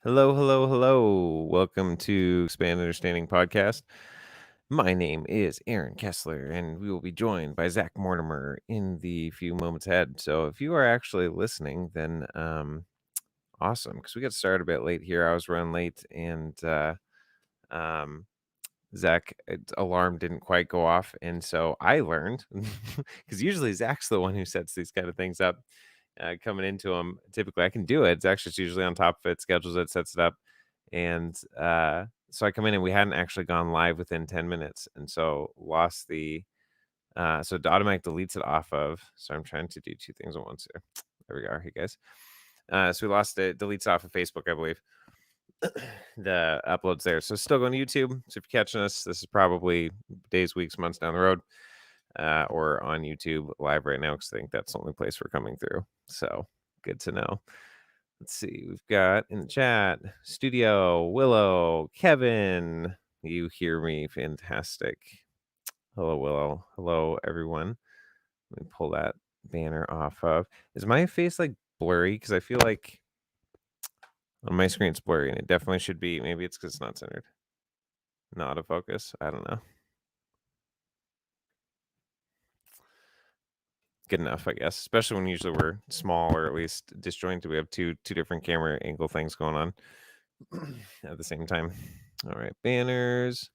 Hello, hello, hello. Welcome to Expand Understanding Podcast. My name is Aaron Kessler, and we will be joined by Zach Mortimer in the few moments ahead. So, if you are actually listening, then awesome, because we got started a bit late here. I was running late, and um, Zach alarm didn't quite go off, and so I learned because usually Zach's the one who sets these kind of things up. Coming into them, typically I can do it. Zach's just usually on top of it, schedules it, sets it up, and so I come in and we hadn't actually gone live within 10 minutes, and so lost the so it automatic deletes it off of. So I'm trying to do two things at once here. There we go. Hey guys. So we lost it, deletes off of Facebook, I believe. The uploads there. So still going to YouTube. So if you're catching us, this is probably days, weeks, months down the road, or on YouTube live right now, because I think that's the only place we're coming through. So good to know. Let's see. We've got in the chat studio Willow, Kevin. You hear me? Fantastic. Hello, Willow. Hello, everyone. Let me pull that banner off of. Is my face like blurry? Because I feel like on my screen it's blurry, and it definitely should be. Maybe it's because it's not centered. Not autofocus. I don't know. Good enough, I guess. Especially when usually we're small or at least disjointed. We have two different camera angle things going on at the same time. All right, banners.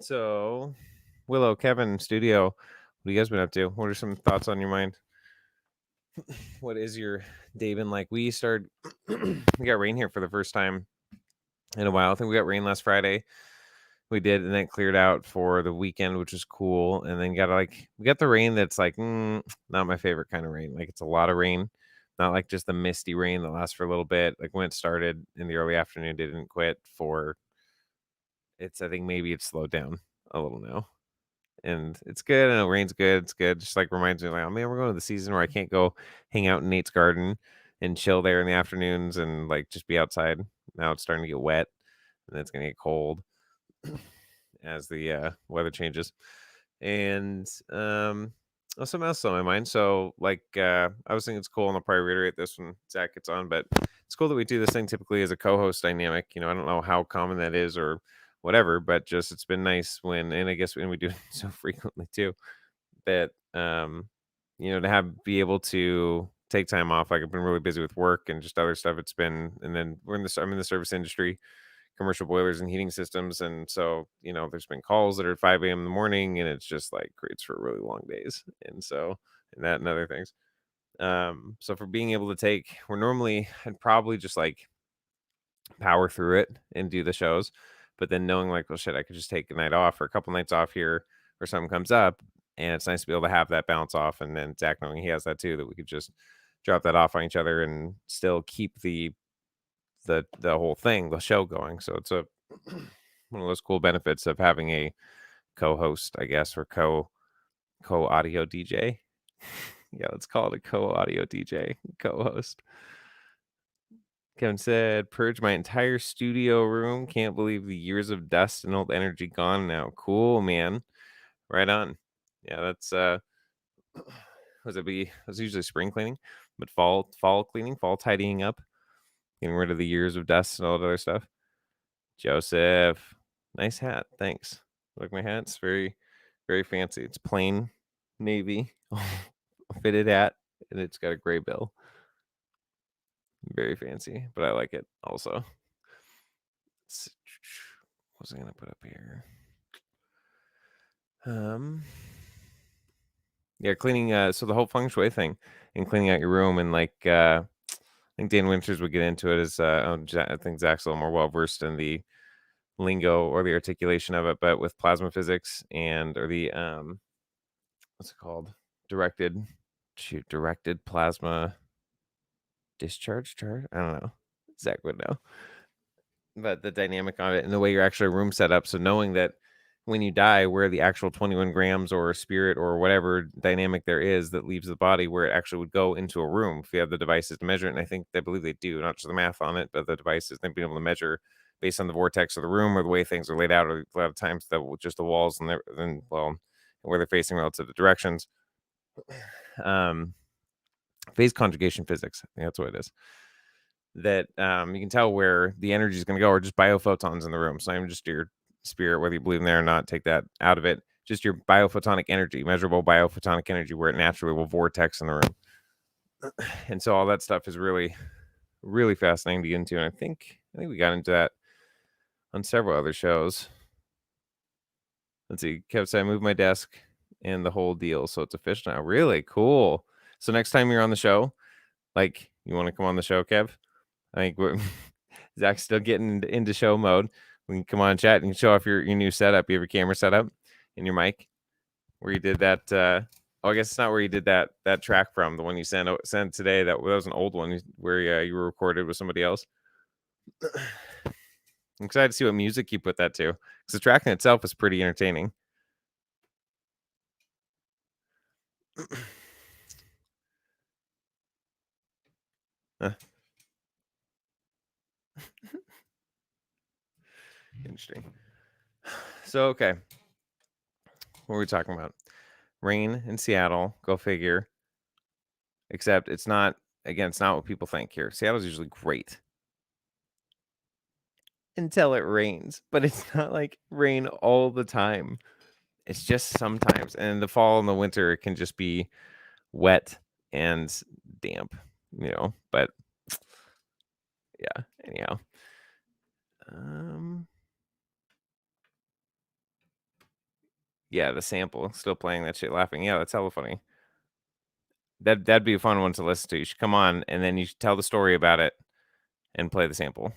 So, Willow, Kevin, studio, what have you guys been up to? What are some thoughts on your mind? What is your day been like? We started, we got rain here for the first time in a while. I think we got rain last Friday. We did, and then it cleared out for the weekend, which was cool. And then we got the rain that's like not my favorite kind of rain. Like it's a lot of rain, not like just the misty rain that lasts for a little bit. Like when it started in the early afternoon, it didn't quit for. I think maybe it's slowed down a little now. And it's good. I know rain's good. It's good. Just like reminds me, like, oh man, we're going to the season where I can't go hang out in Nate's garden and chill there in the afternoons and like just be outside. Now it's starting to get wet and it's gonna get cold as the weather changes. And something else on my mind. So like I was thinking it's cool, and I'll probably reiterate this when Zach gets on, but it's cool that we do this thing typically as a co-host dynamic. I don't know how common that is or whatever, but just it's been nice and I guess when we do it so frequently too, that to be able to take time off. Like I've been really busy with work and just other stuff. And then I'm in the service industry, commercial boilers and heating systems, and so there's been calls that are at 5 a.m. in the morning, and it's just like creates for really long days, and so and that and other things. So for being able to we're normally I'd probably just like power through it and do the shows. But then knowing like, well, shit, I could just take a night off or a couple nights off here or something comes up. And it's nice to be able to have that bounce off. And then Zach knowing he has that too, that we could just drop that off on each other and still keep the whole thing, the show going. So it's one of those cool benefits of having a co-host, I guess, or co-audio DJ. Yeah, let's call it a co-audio DJ, co-host. Kevin said, purge my entire studio room. Can't believe the years of dust and old energy gone now. Cool, man. Right on. Yeah, that's was usually spring cleaning, but fall cleaning, fall tidying up, getting rid of the years of dust and all that other stuff. Joseph, nice hat. Thanks. Like my hat's very, very fancy. It's plain navy fitted hat, and it's got a gray bill. Very fancy, but I like it also. What was I gonna put up here? Yeah, cleaning. So the whole feng shui thing and cleaning out your room, and like I think Dan Winters would get into it. I think Zach's a little more well versed in the lingo or the articulation of it, but with plasma physics or the what's it called? Directed plasma discharge chart. I don't know. Zach would know. But the dynamic on it and the way your actual room set up. So knowing that when you die, where the actual 21 grams or spirit or whatever dynamic there is that leaves the body, where it actually would go into a room if you have the devices to measure it. And I believe they do, not just the math on it, but the devices, they've been able to measure based on the vortex of the room or the way things are laid out, or a lot of times just the walls and where they're facing relative to directions. Phase conjugation physics. I think that's what it is. that you can tell where the energy is going to go, or just biophotons in the room. So I'm just your spirit, whether you believe in there or not, take that out of it. Just your biophotonic energy, measurable biophotonic energy, where it naturally will vortex in the room. And so all that stuff is really, really fascinating to get into. And I think we got into that on several other shows. Let's see. Kev said I moved my desk and the whole deal, so it's official now. Really cool. So next time you're on the show, like you want to come on the show, Kev? I think Zach's still getting into show mode. We can come on and chat and show off your new setup. You have your camera set up and your mic where you did that. Oh, I guess it's not where you did that track from. The one you sent today. That was an old one where you were recorded with somebody else. I'm excited to see what music you put that to, because the track in itself is pretty entertaining. Interesting. So, okay. What were we talking about? Rain in Seattle. Go figure. Except it's not, again, it's not what people think here. Seattle's usually great until it rains, but it's not like rain all the time. It's just sometimes. And in the fall and the winter, it can just be wet and damp, but yeah, anyhow. Yeah, the sample, still playing that shit, laughing. Yeah, that's hella funny. That'd be a fun one to listen to. You should come on and then you should tell the story about it and play the sample.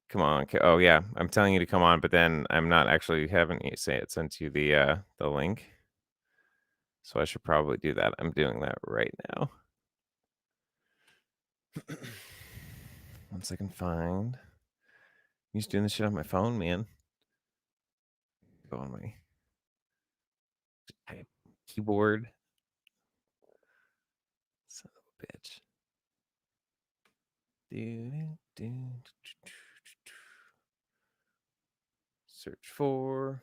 Come on. Oh yeah, I'm telling you to come on, but then I'm not actually having you say it sent you the link. So I should probably do that. I'm doing that right now. Once I can find. I'm just doing this shit on my phone, man. Go on my keyboard. Son of a bitch. Search for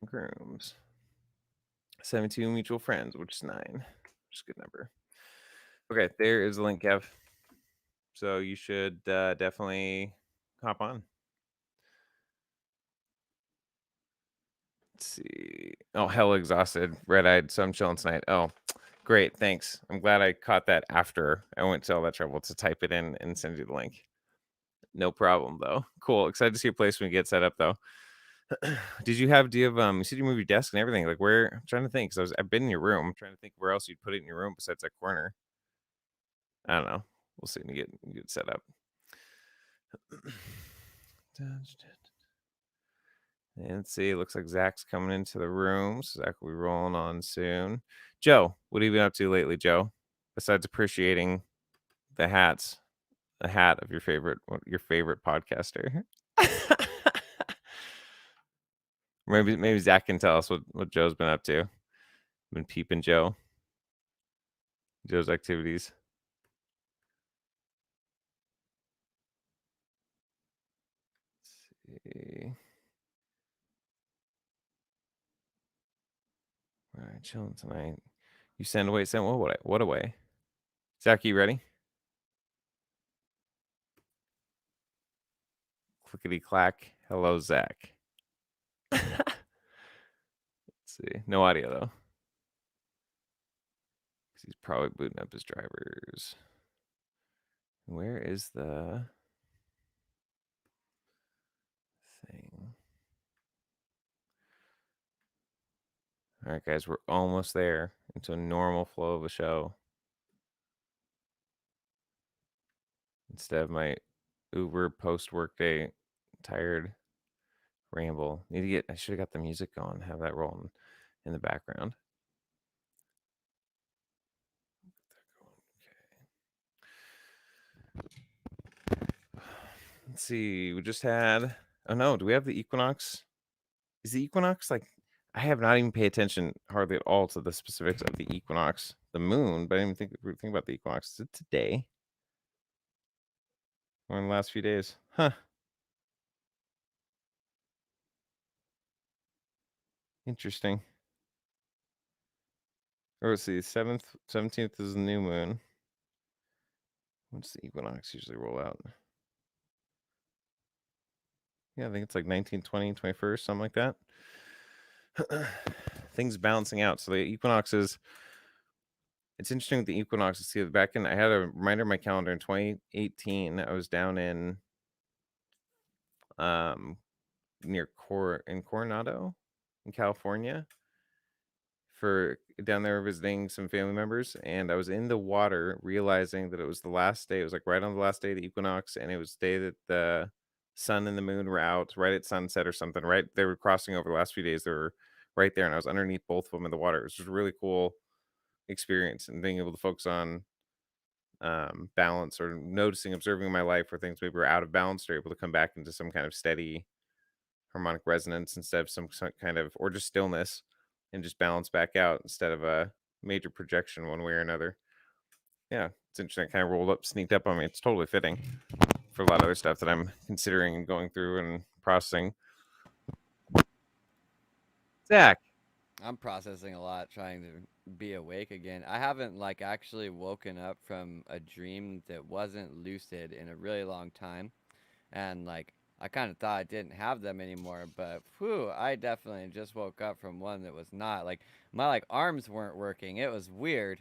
grooms. 72 mutual friends, which is 9, which is a good number. Okay, there is the link, Kev. So you should definitely hop on. Let's see. Oh, hell exhausted, red-eyed, so I'm chilling tonight. Oh, great, thanks. I'm glad I caught that after I went to all that trouble to type it in and send you the link. No problem, though. Cool. Excited to see your place when you get set up, though. Do you have you said you move your desk and everything, like where? I'm trying to think, because I've been in your room. I'm trying to think where else you'd put it in your room besides that corner. I don't know. We'll see when you get set up. And let's see, it looks like Zach's coming into the room. So Zach will be rolling on soon. Joe, what have you been up to lately, Joe? Besides appreciating the hat of your favorite podcaster. Maybe Zach can tell us what Joe's been up to. Been peeping Joe's activities. Let's see. All right, chilling tonight. You send what away? Zach, you ready? Clickety clack. Hello, Zach. Let's see. No audio though. He's probably booting up his drivers. Where is the thing? All right, guys, we're almost there into a normal flow of a show. Instead of my Uber post workday tired ramble. I should have got the music going, have that rolling in the background. Let's see. We just had. Oh no, do we have the equinox? Is the equinox like? I have not even paid attention hardly at all to the specifics of the equinox, the moon, but I didn't even think about the equinox. Is it today? Or in the last few days? Huh. Interesting. Or let's see, 17th is the new moon. What's the equinox usually roll out? Yeah, I think it's like 19, 20, 21st, something like that. Things balancing out. So the equinoxes, it's interesting with the equinox to see that back in, I had a reminder in my calendar in 2018. I was down in um near Coronado in California for down there visiting some family members, and I was in the water realizing that it was the last day. It was like right on the last day of the equinox, and it was the day that the sun and the moon were out right at sunset or something. Right, they were crossing over the last few days. They were right there, and I was underneath both of them in the water. It was just a really cool experience, and being able to focus on balance or noticing, observing my life where things maybe were out of balance, or able to come back into some kind of steady harmonic resonance instead of some kind of, or just stillness, and just balance back out instead of a major projection one way or another. Yeah, it's interesting. It kind of rolled up, sneaked up on me. It's totally fitting for a lot of other stuff that I'm considering and going through and processing. Zach, I'm processing a lot, trying to be awake again. I haven't like actually woken up from a dream that wasn't lucid in a really long time, and like I kind of thought I didn't have them anymore, but whew, I definitely just woke up from one that was not. Like my like arms weren't working. It was weird.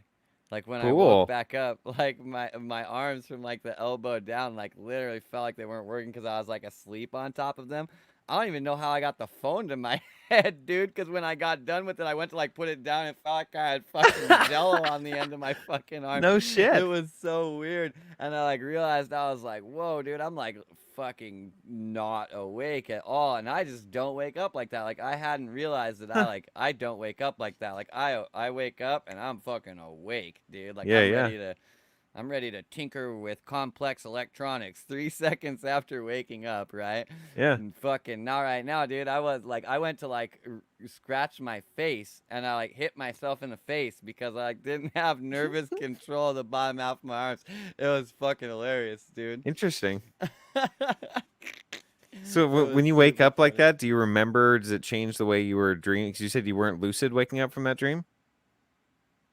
Like when I woke cool. back up, like my arms from like the elbow down, like literally felt like they weren't working because I was like asleep on top of them. I don't even know how I got the phone to my head, dude. Because when I got done with it, I went to like put it down and felt like I had fucking jello on the end of my fucking arm. No It shit. was so weird, and I like realized I was like, whoa, dude, I'm like fucking not awake at all, and I just don't wake up like that. Like I hadn't realized that Huh. I don't wake up like that. Like I wake up and I'm fucking awake, dude. Like Yeah, yeah, I'm ready to tinker with complex electronics 3 seconds after waking up, right? yeah. And fucking not right now, dude. I was like, I went to like scratch my face and I like hit myself in the face because I like, didn't have nervous control of the bottom half of my arms. It was fucking hilarious, dude. Interesting. It So when was you wake super up like funny. that, do you remember? Does it change the way you were dreaming? Because you said you weren't lucid waking up from that dream.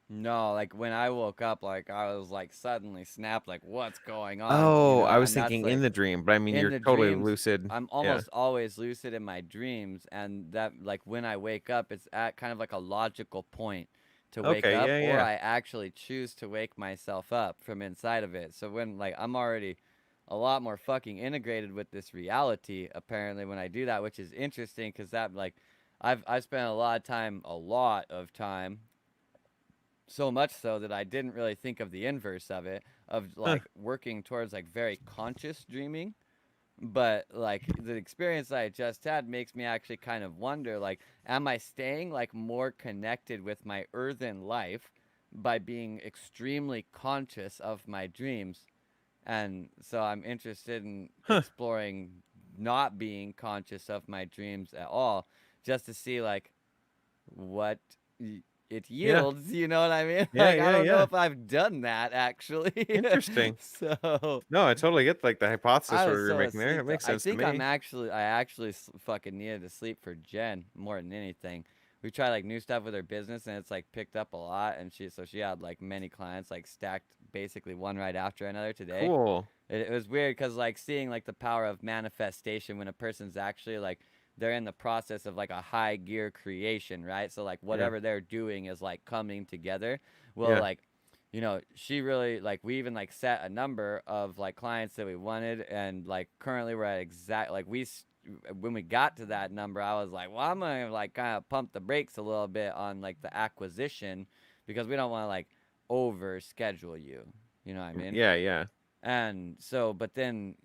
No, like when I woke up, like I was like suddenly snapped, like what's going on, Oh, I was And that's thinking in like the dream, but I mean, in you're the totally dreams, lucid. I'm Yeah. almost always lucid in my dreams, and that like when I wake up, it's at kind of like a logical point to wake Okay. up, Yeah. or Yeah. I actually choose to wake myself up from inside of it. So when like I'm already a lot more fucking integrated with this reality, apparently when I do that, which is interesting because that like I've spent a lot of time so much so that I didn't really think of the inverse of it, of Huh. like working towards like very conscious dreaming. But like the experience I just had makes me actually kind of wonder, like, am I staying like more connected with my earthen life by being extremely conscious of my dreams? And so I'm interested in Huh. exploring not being conscious of my dreams at all, just to see like what it Yeah. yields. You know what I mean? Yeah. Like I Yeah. don't know Yeah. if I've done that actually. Interesting. So No, I totally get like the hypothesis I was order you're so making there. It asleep though. makes sense to me. I actually fucking needed to sleep for Jen more than anything. We tried like new stuff with her business and it's like picked up a lot, and she had like many clients like stacked basically one right after another today. Cool. It was weird because like seeing like the power of manifestation when a person's actually like they're in the process of like a high gear creation, right? So like Yeah. whatever they're doing is like coming together. Well, Yeah. like she really like we even like set a number of like clients that we wanted, and like currently we're at exact like when we got to that number, I was like, well, I'm gonna like kind of pump the brakes a little bit on like the acquisition because we don't want to like over schedule you. You know what I mean? Yeah. Yeah. And so, but then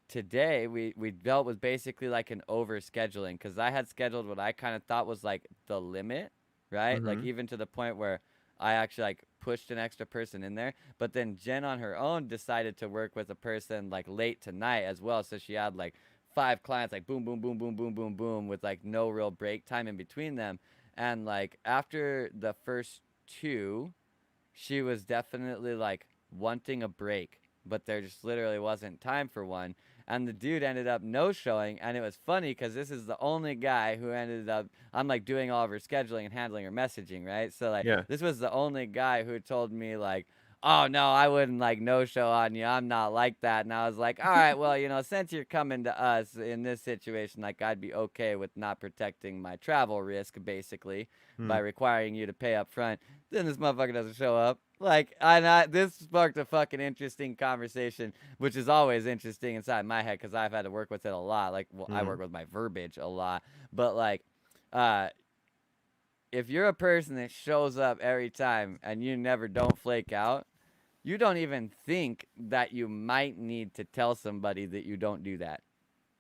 today we dealt with basically like an over scheduling because I had scheduled what I kind of thought was like the limit, right? Like Mm-hmm. even to the point where I actually like pushed an extra person in there. But then Jen on her own decided to work with a person like late tonight as well. So she had like five clients like boom, boom, boom, boom, boom, boom, boom with like no real break time in between them. And like after the first two, she was definitely like wanting a break, but there just literally wasn't time for one. and the dude ended up no showing. And it was funny because this is the only guy who ended up, I'm like doing all of her scheduling and handling her messaging, right? So like Yeah. this was the only guy who told me like, oh no, I wouldn't like no show on you. I'm not like that. And I was like, all right, well, since you're coming to us in this situation, like I'd be okay with not protecting my travel risk basically Hmm. by requiring you to pay up front. Then this motherfucker doesn't show up. Like, this sparked a fucking interesting conversation, which is always interesting inside my head because I've had to work with it a lot. Like, well, I Hmm. work with my verbiage a lot, but like, uh, if you're a person that shows up every time and you never don't flake out, you don't even think that you might need to tell somebody that you don't do that.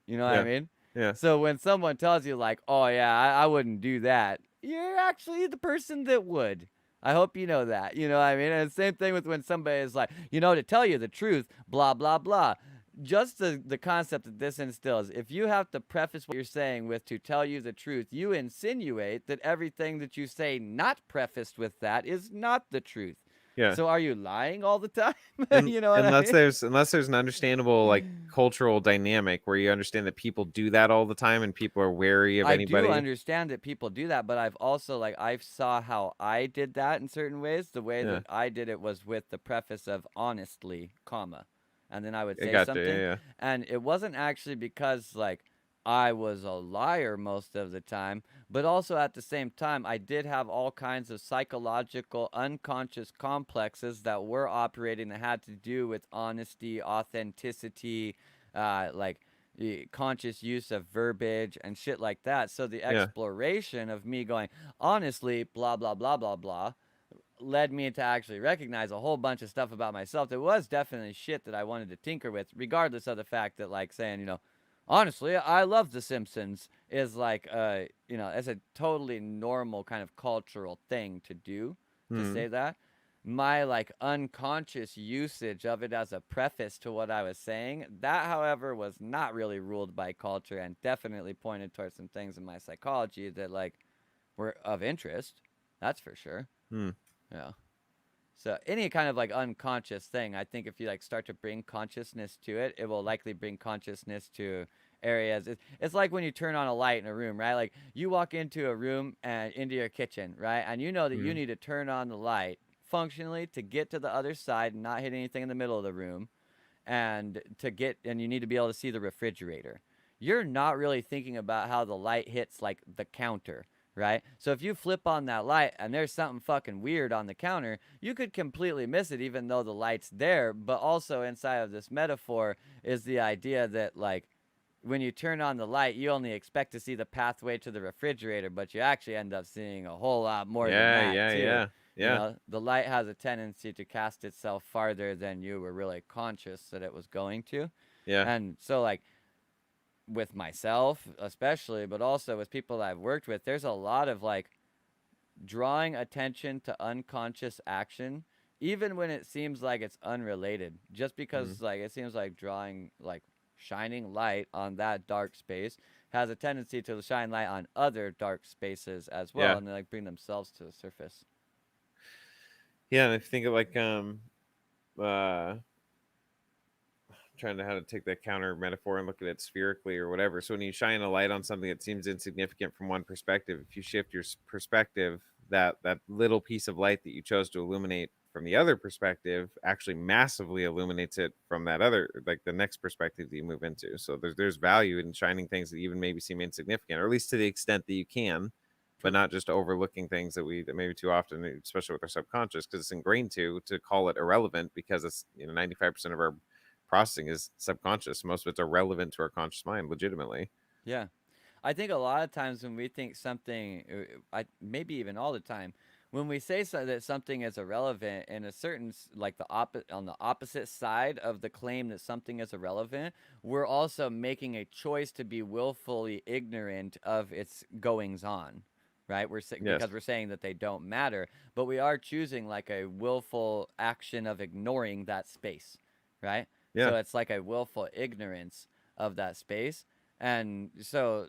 You know what I Yeah. mean? Yeah. So when someone tells you like, "Oh yeah, I wouldn't do that," you're actually the person that would. I hope you know that. You know what I mean? And the same thing with when somebody is like, to tell you the truth, blah blah blah. Just the concept that this instills. If you have to preface what you're saying with "to tell you the truth," you insinuate that everything that you say not prefaced with that is not the truth. Yeah. So are you lying all the time? And You know what I unless mean? there's an understandable like cultural dynamic where you understand that people do that all the time and people are wary of I do anybody. understand that people do that, but I've also like I saw how I did that in certain ways. The way Yeah. that I did it was with the preface of honestly, comma, and then I would I say gotcha. Yeah. something, Yeah. and it wasn't actually because like I was a liar most of the time, but also at the same time I did have all kinds of psychological unconscious complexes that were operating that had to do with honesty, authenticity, like conscious use of verbiage and shit like that. So the Yeah. exploration of me going, honestly, blah, blah, blah, blah, blah, led me to actually recognize a whole bunch of stuff about myself that was definitely shit that I wanted to tinker with, regardless of the fact that, like, saying, honestly, I love The Simpsons is like, it's a totally normal kind of cultural thing to do, to Hmm. say that. My like unconscious usage of it as a preface to what I was saying, that, however, was not really ruled by culture and definitely pointed towards some things in my psychology that like were of interest. That's for sure. Hmm. Yeah. So any kind of like unconscious thing, I think if you like start to bring consciousness to it, it will likely bring consciousness to areas. It's like when you turn on a light in a room, right? Like you walk into a room and into your kitchen, right? And you know that you Hmm. need to turn on the light functionally to get to the other side and not hit anything in the middle of the room and you need to be able to see the refrigerator. You're not really thinking about how the light hits like the counter, right? So if you flip on that light and there's something fucking weird on the counter, you could completely miss it even though the light's there. But also inside of this metaphor is the idea that like when you turn on the light, you only expect to see the pathway to the refrigerator, but you actually end up seeing a whole lot more than Yeah. that Yeah. too. Yeah. Yeah. The light has a tendency to cast itself farther than you were really conscious that it was going to. Yeah. And so, like, with myself, especially, but also with people that I've worked with, there's a lot of like drawing attention to unconscious action, even when it seems like it's unrelated, just Hmm. because, like, it seems like drawing, like, shining light on that dark space has a tendency to shine light on other dark spaces as well Yeah. and, like, bring themselves to the surface. Yeah. And I think of like trying to how to take that counter metaphor and look at it spherically or whatever. So when you shine a light on something that seems insignificant from one perspective, if you shift your perspective, that little piece of light that you chose to illuminate from the other perspective actually massively illuminates it from that other, like the next perspective that you move into. So there's value in shining things that even maybe seem insignificant, or at least to the extent that you can, but True. not just overlooking things that maybe too often, especially with our subconscious, because it's ingrained to call it irrelevant because it's 95% of our processing is subconscious. Most of it's irrelevant to our conscious mind, legitimately. Yeah. I think a lot of times when we think something, maybe even all the time, when we say that something is irrelevant in a certain like on the opposite side of the claim that something is irrelevant, we're also making a choice to be willfully ignorant of its goings on, right? Yes. Because we're saying that they don't matter, but we are choosing like a willful action of ignoring that space, right? Yeah. So it's like a willful ignorance of that space. And so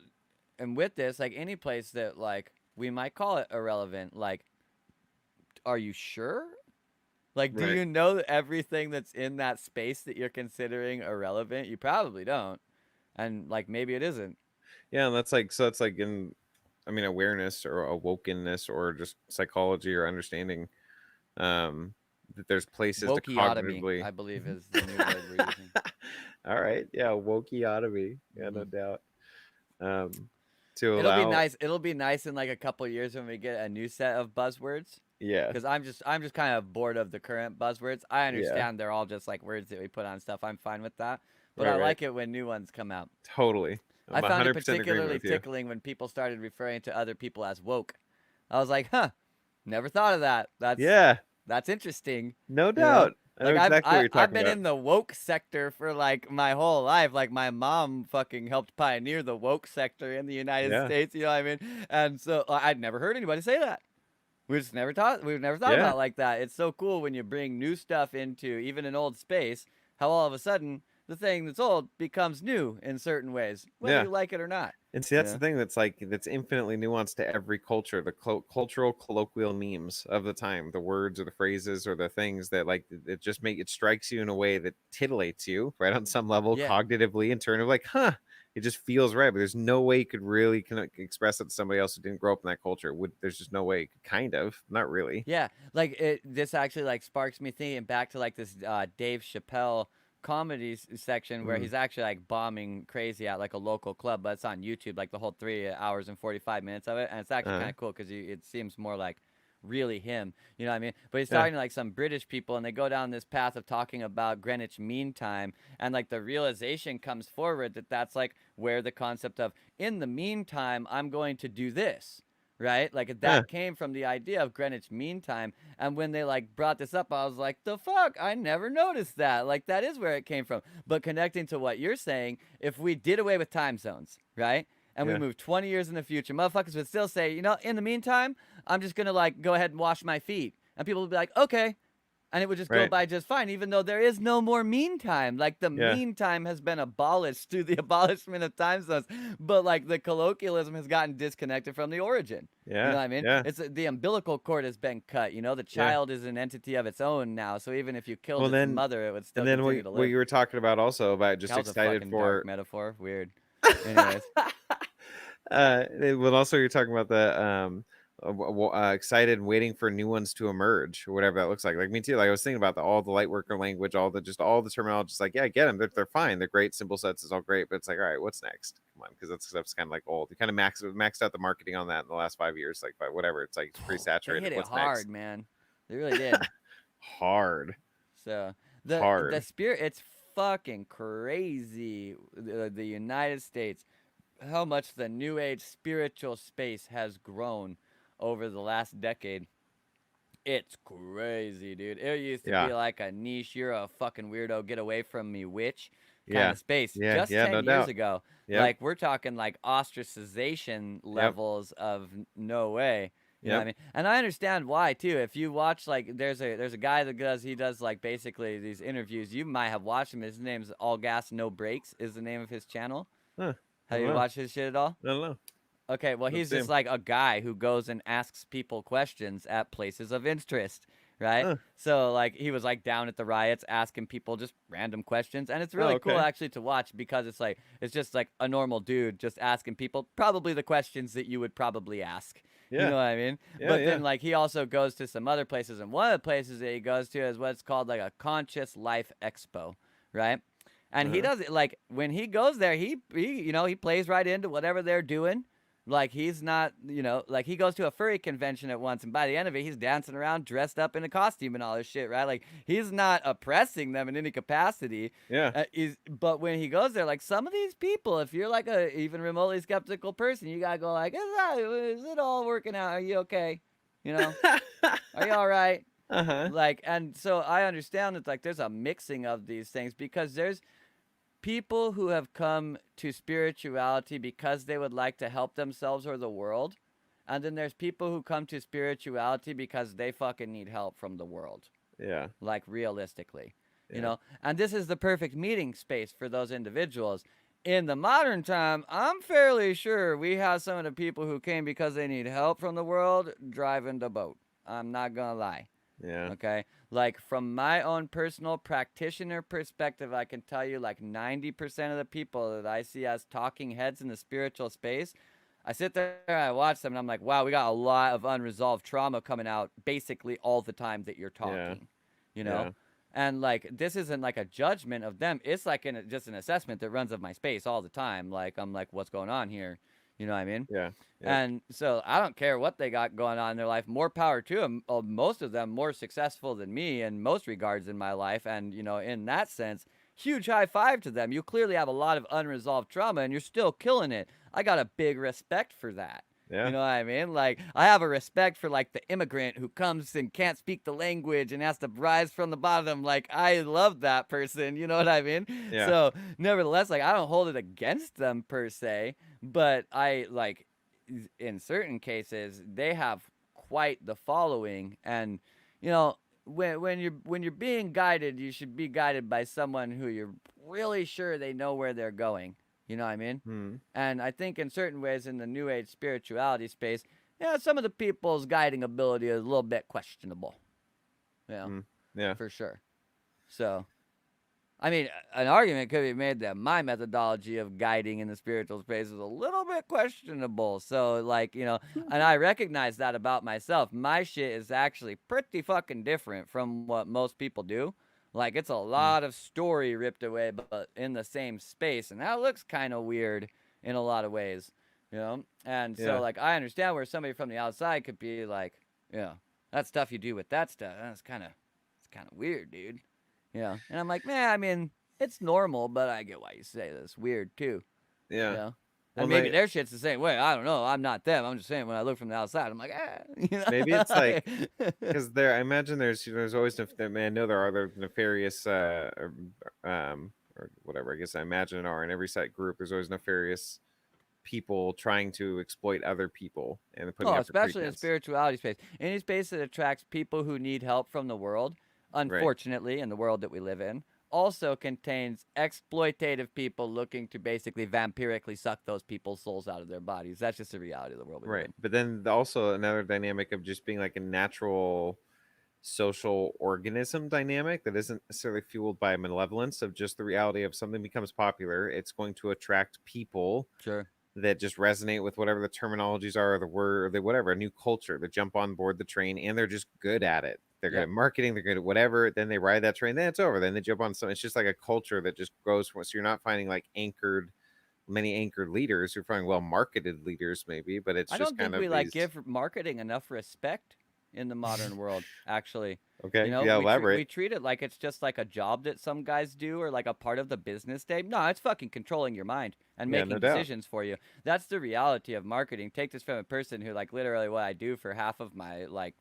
and with this, like any place that like we might call it irrelevant, like, are you sure? Like, do Right. you know everything that's in that space that you're considering irrelevant? You probably don't. And like maybe it isn't. Yeah, and that's like so that's like in I mean awareness or awokenness or just psychology or understanding that there's places to Wokeotomy, cognitively I believe, is the new word we're using. all right, yeah, wokiotomy. Yeah, Hmm. no doubt. Um to It'll be allow nice. It'll be nice in like a couple years when we get a new set of buzzwords. yeah, Because I'm just kind of bored of the current buzzwords. I yeah, understand they're all just like words that we put on stuff. I'm fine with that. But right, I right. like it when new ones come out. Totally. I I'm found it 100% agreement particularly with you. tickling when people started referring to other people as woke. I was like, huh, never thought of that. Yeah, That's interesting. no You know? doubt. I know Like exactly what you're I've talking been about. in the woke sector for like my whole life. Like my mom fucking helped pioneer the woke sector in the United Yeah. States, you know what I mean? And so I'd never heard anybody say that. We've never thought Yeah. about it like that. It's so cool when you bring new stuff into even an old space, how all of a sudden the thing that's old becomes new in certain ways, whether Yeah. you like it or not. And see, You that's the know? thing that's like that's infinitely nuanced to every culture. The cultural colloquial memes of the time, the words or the phrases or the things that like it just make it strikes you in a way that titillates you, right, on some level, Yeah. cognitively, in terms of like, huh, it just feels right. But there's no way you could really express it to somebody else who didn't grow up in that culture. Would there's just no way. You could kind of, not really. Yeah, like this actually like sparks me thinking back to like this Dave Chappelle comedy section where Mm. he's actually like bombing crazy at like a local club, but it's on YouTube, like the whole 3 hours and 45 minutes of it, and it's actually kind Uh, of cool because it seems more like really him, you know what I mean? But he's yeah. talking to like some British people, and they go down this path of talking about Greenwich Mean Time, and like the realization comes forward that that's like where the concept of in the meantime I'm going to do this, right? Like Yeah. that came from the idea of Greenwich Mean Time. And when they like brought this up, I was like, the fuck? I never noticed that. Like that is where it came from. But connecting to what you're saying, if we did away with time zones, right? And we Yeah. moved 20 years in the future, motherfuckers would still say, you know, in the meantime, I'm just gonna like go ahead and wash my feet. And people would be like, okay, and it would just go Right. by just fine, even though there is no more meantime. Like the Yeah. meantime has been abolished through the abolishment of time zones, but like the colloquialism has gotten disconnected from the origin. You know Yeah. what I mean? Yeah. It's the umbilical cord has been cut. You know, the Yeah. child is an entity of its own now. So even if you killed Well, its then mother, it would and still then continue to what live. you were talking about also about just That was a excited fucking dark for metaphor. Weird. Anyways, well, also you're talking about the excited and waiting for new ones to emerge or whatever that looks like. Like me too. Like I was thinking about all the light worker language, all the terminology. Just like yeah, I get them. They're fine. They're great. Symbol sets is all great. But it's like all right, what's next? Come on, because that stuff's kind of like old. You kind of maxed out the marketing on that in the last 5 years. Like but whatever. It's like it's pretty they saturated. hit it What's next? hard, man. They really did. Hard, So the hard. spirit, it's fucking crazy. The United States, how much the New Age spiritual space has grown over the last decade. It's crazy, dude. It used to Yeah, be like a niche, you're a fucking weirdo, get away from me, witch kind yeah, of space. yeah, Just yeah. No 10 years doubt. ago, Yep, like we're talking like ostracization yep, levels of no way. You know what I yep. mean? And I understand why too. If you watch like there's a guy that does like basically these interviews. You might have watched him. His name's All Gas No Brakes is the name of his channel. Huh, I Have don't you know. watched his shit at all? I don't know. Okay, well, Let's he's see. just like a guy who goes and asks people questions at places of interest, right? Huh. So, like, he was like down at the riots asking people just random questions, and it's Oh, really cool okay. actually to watch because it's just like a normal dude just asking people probably the questions that you would probably ask. You Yeah, know what I mean? yeah, But yeah. then, like, he also goes to some other places, and one of the places that he goes to is what's called like a conscious life expo, right? And he Uh-huh. does it like when he goes there, he plays right into whatever they're doing. Like he's not, like he goes to a furry convention at once, and by the end of it, he's dancing around dressed up in a costume and all this shit, right? Like he's not oppressing them in any capacity. Yeah. But when he goes there, like some of these people, if you're like a even remotely skeptical person, you gotta go like, is it all working out? Are you okay? You know, are you all right? Uh-huh. Like, and so I understand that like there's a mixing of these things because there's people who have come to spirituality because they would like to help themselves or the world. And then there's people who come to spirituality because they fucking need help from the world, Yeah. like realistically, Yeah. And this is the perfect meeting space for those individuals. In the modern time, I'm fairly sure we have some of the people who came because they need help from the world driving the boat. I'm not gonna lie. Yeah. Okay. Like from my own personal practitioner perspective, I can tell you like 90% of the people that I see as talking heads in the spiritual space, I sit there and I watch them and I'm like, wow, we got a lot of unresolved trauma coming out basically all the time that you're Yeah. talking, you know? Yeah. And like, this isn't like a judgment of them. It's like just an assessment that runs of my space all the time. Like, I'm like, what's going on here? You know what I mean? Yeah. Yep. And so I don't care what they got going on in their life. More power to them. Most of them more successful than me in most regards in my life. And, you know, in that sense, huge high five to them. You clearly have a lot of unresolved trauma and you're still killing it. I got a big respect for that. You Yeah. know what I mean? Like, I have a respect for, like, the immigrant who comes and can't speak the language and has to rise from the bottom. Like, I love that person. You know what I mean? Yeah. So, nevertheless, like, I don't hold it against them per se, but I, like, in certain cases, they have quite the following. And, you know, when you're being guided, you should be guided by someone who you're really sure they know where they're going. You know what I mean? Hmm. And I think in certain ways in the New Age spirituality space, yeah, some of the people's guiding ability is a little bit questionable. You know, Hmm. Yeah. for sure. So, I mean, an argument could be made that my methodology of guiding in the spiritual space is a little bit questionable. So, like, you know, and I recognize that about myself. My shit is actually pretty fucking different from what most people do. Like, it's a Hmm. lot of story ripped away, but in the same space. And that looks kind of weird in a lot of ways, you know? And so, Yeah. like, I understand where somebody from the outside could be like, you know, that stuff you do with that stuff, it's kind of weird, dude. You know, and I'm like, man, I mean, it's normal, but I get why you say that's weird too. You Yeah. know, Well, and maybe their shit's the same way. I don't know. I'm not them. I'm just saying when I look from the outside, I'm like, ah, you maybe it's like know. because there. I imagine there's always I know there are other nefarious or whatever. I guess I imagine are in every site group. There's always nefarious people trying to exploit other people and putting Oh, up a especially in pretense. spirituality space, any space that attracts people who need help from the world. Right. Unfortunately, in the world that we live in, also contains exploitative people looking to basically vampirically suck those people's souls out of their bodies. That's just the reality of the world we live Right. in. But then also another dynamic of just being like a natural social organism dynamic that isn't necessarily fueled by malevolence of just the reality of something becomes popular, it's going to attract people Sure. that just resonate with whatever the terminologies are or the word or the whatever, a new culture that jump on board the train and they're just good at it. They're good Yep. at marketing, they're good at whatever. Then they ride that train, then it's over. Then they jump on something. It's just like a culture that just grows from it. So you're not finding like many anchored leaders. You're finding well marketed leaders, maybe, but it's I just don't kind think of we like these. give marketing enough respect in the modern world, actually. You Okay. know, Yeah, we elaborate. treat it like it's just like a job that some guys do or like a part of the business day. No, it's fucking controlling your mind and Yeah, no making doubt. decisions for you. That's the reality of marketing. Take this from a person who like literally what I do for half of my like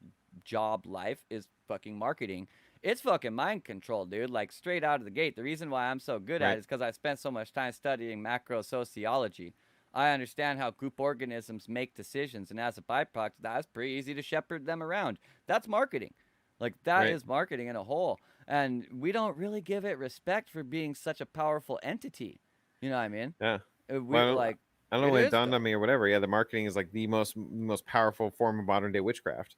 job life is fucking marketing. It's fucking mind control, dude. Like straight out of the gate. The reason why I'm so good at Right. it is because I spent so much time studying macro sociology. I understand how group organisms make decisions, and as a byproduct, that's pretty easy to shepherd them around. That's marketing. Like that Right. is marketing in a whole. And we don't really give it respect for being such a powerful entity. You know what I mean? Yeah. We Well, like I don't know it when it is dawned on though, me or whatever. Yeah, the marketing is like the most powerful form of modern day witchcraft.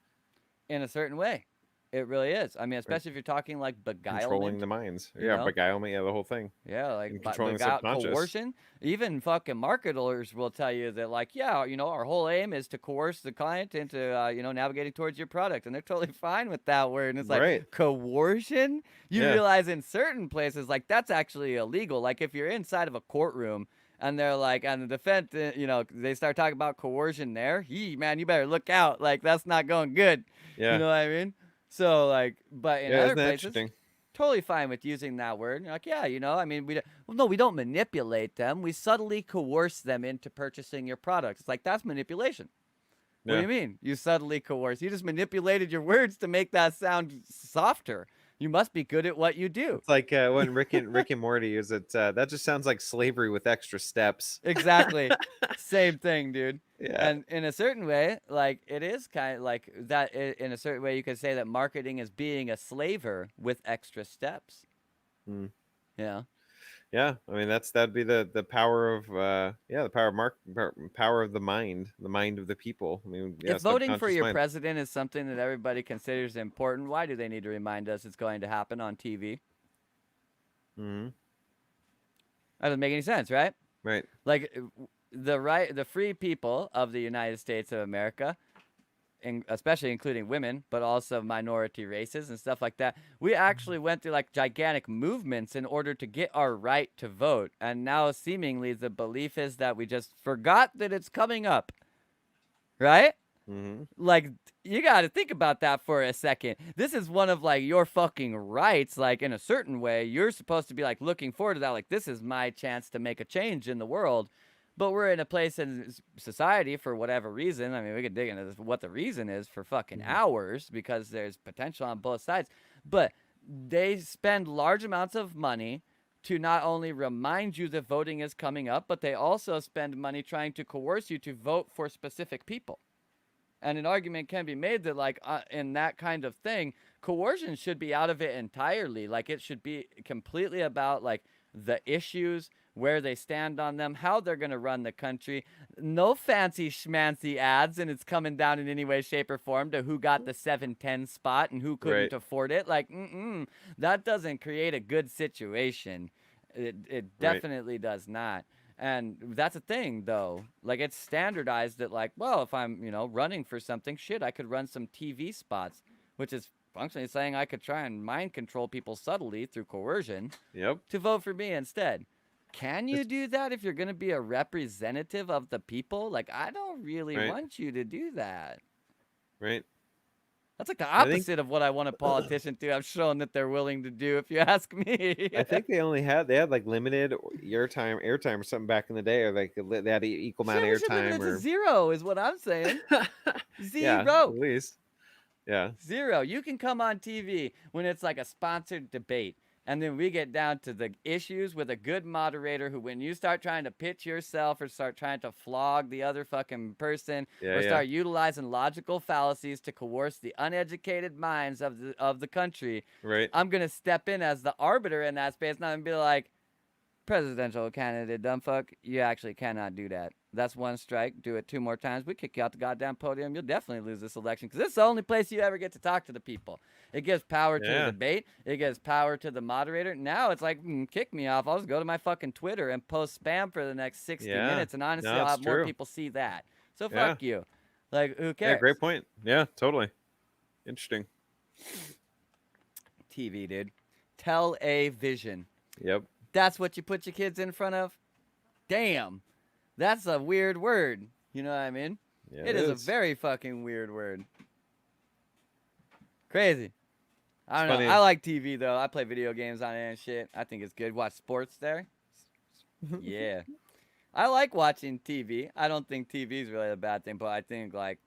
in a certain way. It really is. I mean, Right. especially if you're talking like Controlling beguilement, the minds. you Yeah, know? beguilement. Yeah, the whole thing. Yeah, like And controlling the beguile subconscious. coercion. Even fucking marketers will tell you that, like, yeah, you know, our whole aim is to coerce the client into, you know, navigating towards your product, and they're totally fine with that word. And it's like Right. coercion. You Yeah. realize in certain places, like, that's actually illegal. Like, if you're inside of a courtroom and they're like, and the defense, you know, they start talking about coercion there. Man, you better look out. Like, that's not going good. You Yeah. know what I mean? So, like, but in Yeah. other Isn't that places interesting? totally fine with using that word. You're like, yeah, you know, I mean, well, no, we don't manipulate them. We subtly coerce them into purchasing your products. It's like that's manipulation. What do Yeah. you mean? You subtly coerce? You just manipulated your words to make that sound softer. You must be good at what you do. It's like when Rick and Morty is it. That just sounds like slavery with extra steps. Exactly. Same thing, dude. Yeah. And in a certain way, like it is kind of like that. In a certain way, you could say that marketing is being a slaver with extra steps. Mm. Yeah. Yeah, I mean that'd be the power of the power of power of the mind of the people. I mean, yeah, If voting for subconscious your mind. president is something that everybody considers important, why do they need to remind us it's going to happen on TV? Hmm. That doesn't make any sense, right? Right. Like the free people of the United States of America, especially including women, but also minority races and stuff like that. We actually went through like gigantic movements in order to get our right to vote, and now seemingly the belief is that we just forgot that it's coming up, right? Hmm. Like, you got to think about that for a second. This is one of like your fucking rights. Like, in a certain way, you're supposed to be like looking forward to that. Like, this is my chance to make a change in the world. But we're in a place in society for whatever reason. I mean, we could dig into this, what the reason is for fucking Hmm. hours, because there's potential on both sides. But they spend large amounts of money to not only remind you that voting is coming up, but they also spend money trying to coerce you to vote for specific people. And an argument can be made that, like, in that kind of thing, coercion should be out of it entirely. Like, it should be completely about, like, the issues, where they stand on them, how they're going to run the country. No fancy schmancy ads, and it's coming down in any way, shape, or form to who got the 710 spot and who couldn't Right. afford it. Like, that doesn't create a good situation. It Right. definitely does not. And that's a thing, though. Like, it's standardized that, like, well, if I'm, running for something, shit, I could run some TV spots, which is functionally saying I could try and mind control people subtly through coercion Yep. to vote for me instead. Can you do that if you're going to be a representative of the people? Like, I don't really Right. want you to do that. Right. That's like the I think opposite of what I want a politician to have shown that they're willing to do, if you ask me. I think they had like limited airtime or something back in the day, or like they had equal amount Shit, of we should limit airtime it to or zero, is what I'm saying. yeah, at Zero. least. Yeah. Zero. You can come on TV when it's like a sponsored debate. And then we get down to the issues with a good moderator who, when you start trying to pitch yourself or start trying to flog the other fucking person Yeah, or yeah. start utilizing logical fallacies to coerce the uneducated minds of the country, Right. I'm going to step in as the arbiter in that space. And I'm going to be like, presidential candidate, dumbfuck, you actually cannot do that. That's one strike. Do it 2 more times, we kick you out the goddamn podium. You'll definitely lose this election, because this is the only place you ever get to talk to the people. It gives power to the Yeah. debate. It gives power to the moderator. Now it's like, kick me off. I'll just go to my fucking Twitter and post spam for the next 60 Yeah. minutes, and honestly, No, I'll it's have more true. people see that. So Yeah. fuck you. Like, who Yeah, great cares? point. Yeah, totally. Interesting. TV, dude. Tell a vision. Yep. That's what you put your kids in front of? Damn. That's a weird word. You know what I mean? Yeah, It it is a is. very fucking weird word. Crazy. I It's don't know. funny. I like TV, though. I play video games on it and shit. I think it's good. Watch sports there. Yeah. I like watching TV. I don't think TV is really a bad thing, but I think, like,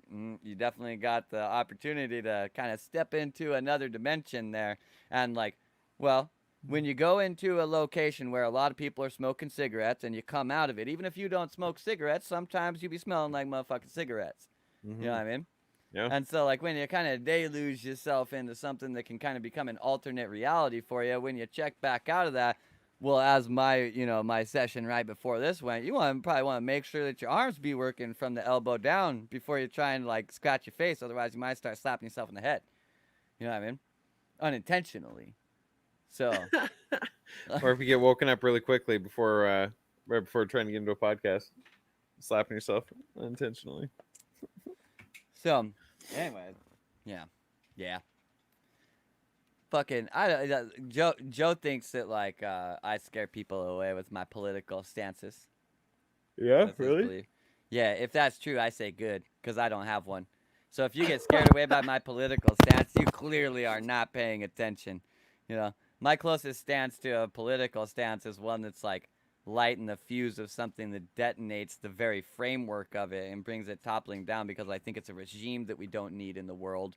you definitely got the opportunity to kind of step into another dimension there. And, like, well, when you go into a location where a lot of people are smoking cigarettes and you come out of it, even if you don't smoke cigarettes, sometimes you be smelling like motherfucking cigarettes. You know Hmm. what I mean? Yeah. And so, like, when you kind of deluge yourself into something that can kind of become an alternate reality for you, when you check back out of that, well, as my session right before this went, you probably want to make sure that your arms be working from the elbow down before you try and, like, scratch your face. Otherwise, you might start slapping yourself in the head. You know what I mean? Unintentionally. So, Or if you get woken up really quickly before right before trying to get into a podcast, slapping yourself unintentionally. so, anyway, yeah, yeah. Fucking, Joe thinks that, like, I scare people away with my political stances. Yeah, That's his really? belief. Yeah, if that's true, I say good, because I don't have one. So if you get scared away by my political stance, you clearly are not paying attention. My closest stance to a political stance is one that's like lighting the fuse of something that detonates the very framework of it and brings it toppling down, because I think it's a regime that we don't need in the world.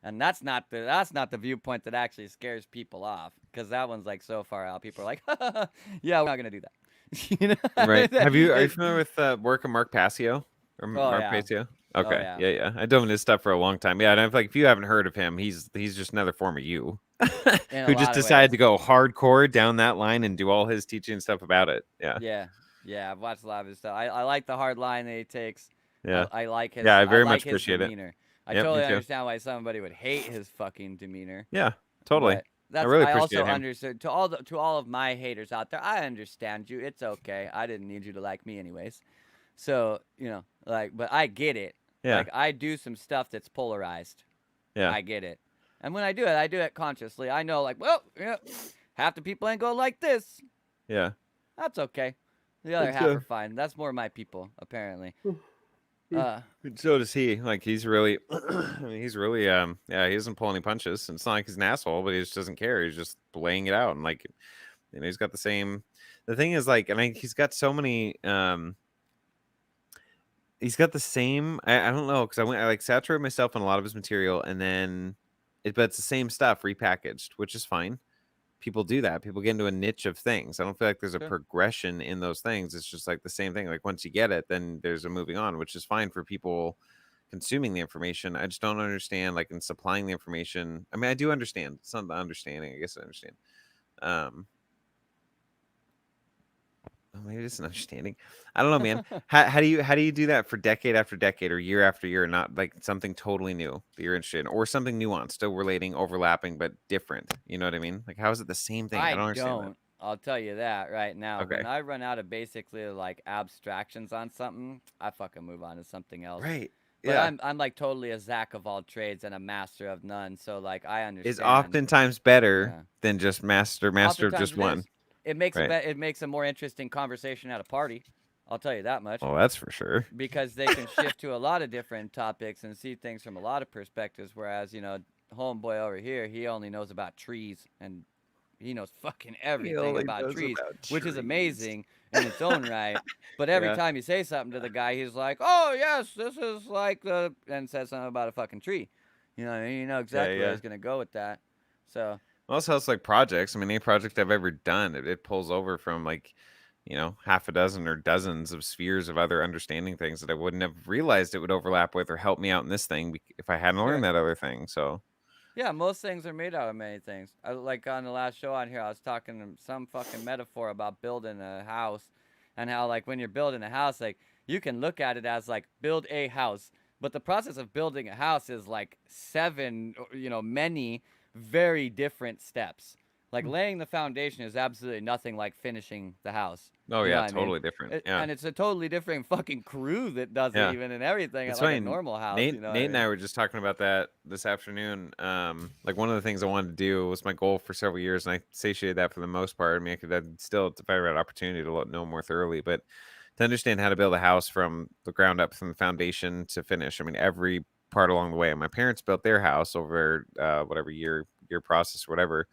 And that's not the viewpoint that actually scares people off, because that one's like so far out. People are like, yeah, we're not gonna do that. Right. Are you It- familiar with work of Mark Pascio or oh Mark yeah, Pascio? oh Okay. yeah. Yeah, yeah. I dove into his stuff for a long time. Yeah, and I feel like if you haven't heard of him, he's just another form of you. in a Who just lot of decided ways. to go hardcore down that line and do all his teaching stuff about it. Yeah. Yeah, yeah, I've watched a lot of his stuff. I like the hard line that he takes. Yeah. Yeah, I I very much like his appreciate it. demeanor. I Yep, me totally too. understand why somebody would hate his fucking demeanor. Yeah, totally. But I that's really I appreciate also him. understood to all of my haters out there. I understand you. It's okay. I didn't need you to like me anyways. So like, but I get it. Yeah. Like I do some stuff that's polarized. Yeah. I get it. And when I do it consciously. I know, like, well, yeah, half the people ain't gonna like this. Yeah. That's okay. The other It's half are fine. That's more my people, apparently. Uh, so does he. Like he's really I mean, he's really yeah, he doesn't pull any punches. It's not like he's an asshole, but he just doesn't care. He's just laying it out and like he's got the same the thing is like and he's got so many he's got the same I don't know because I like saturate myself on a lot of his material and then but it's the same stuff repackaged, which is fine. People do that. People get into a niche of things. I don't feel like there's a sure. progression in those things. It's just like the same thing. Like once you get it, then there's a moving on, which is fine for people consuming the information. I just don't understand like in supplying the information. I mean, I do understand. It's not the understanding. I guess I understand. Um, oh, maybe it's an understanding. I don't know, man. How do you do that for decade after decade or year after year? Not like something totally new that you're interested in, or something nuanced, still relating, overlapping, but different. You know what I mean? Like how is it the same thing? I I don't understand that. don't. I'll tell you that right now. Okay. When I run out of basically like abstractions on something, I fucking move on to something else. Right. But Yeah. I'm like totally a Zach of all trades and a master of none. So like I Is understand. oftentimes better Yeah. than just master of Oftentimes just it one. is. Right. It makes a more interesting conversation at a party. I'll tell you that much. Well, that's for sure. Because they can shift to a lot of different topics and see things from a lot of perspectives. Whereas, homeboy over here, he only knows about trees and he knows fucking He everything only about knows trees, about which is trees. amazing in its own right. But every Yeah. time you say something to the guy, he's like, "Oh yes, this is like the," and says something about a fucking tree. You know Yeah, exactly where yeah. he's gonna go with that. So Also, it's like projects. I mean, any project I've ever done, it pulls over from like, half a dozen or dozens of spheres of other understanding things that I wouldn't have realized it would overlap with or help me out in this thing if I hadn't learned sure. that other thing. So, Yeah, most things are made out of many things. Like on the last show on here, I was talking some fucking metaphor about building a house, and how like when you're building a house, like you can look at it as like build a house, but the process of building a house is like seven, many very different steps. Like laying the foundation is absolutely nothing like finishing the house. oh You know yeah, what I mean? totally different. Yeah. And it's a totally different fucking crew that does it, Yeah. even and everything, It's like a funny. normal house. You Nate, know what I Nate and I mean? were just talking about that this afternoon. Like one of the things I wanted to do was my goal for several years, and I satiated that for the most part. I mean, I'd still, if I ever had opportunity to know more thoroughly, but to understand how to build a house from the ground up, from the foundation to finish. I mean, every part along the way. My parents built their house over whatever year process or whatever.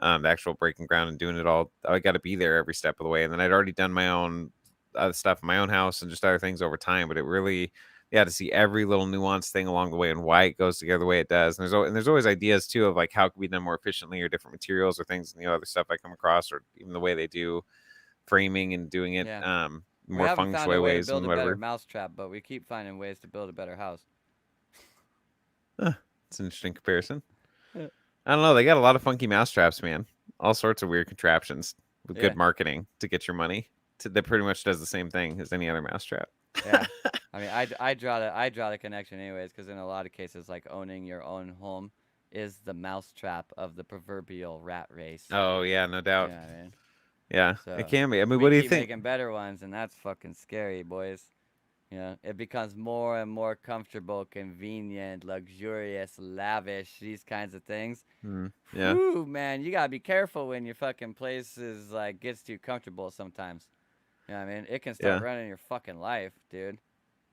The actual breaking ground and doing it all. I got to be there every step of the way, and then I'd already done my own other stuff in my own house and just other things over time. But it really, yeah, to see every little nuanced thing along the way and why it goes together the way it does. And there's always ideas too of like how it could be done more efficiently or different materials or things, other stuff I come across or even the way they do framing and doing it Yeah. We more haven't feng found a shui way to ways build and a better whatever. mousetrap, but we keep finding ways to build a better house. It's an interesting comparison. Yeah. I don't know. They got a lot of funky mousetraps, man. All sorts of weird contraptions with good Yeah. marketing to get your money. That pretty much does the same thing as any other mousetrap. Yeah. I mean, I draw the connection anyways, because in a lot of cases, like owning your own home is the mousetrap of the proverbial rat race. Oh yeah, no You doubt. know what I mean? Yeah, it So can be. I mean, we what do you keep think? making better ones, and that's fucking scary, boys. It becomes more and more comfortable, convenient, luxurious, lavish, these kinds of things. Yeah, Whew, man, you gotta be careful when your fucking place is like gets too comfortable sometimes. You know what I mean? It can start yeah, running your fucking life, dude.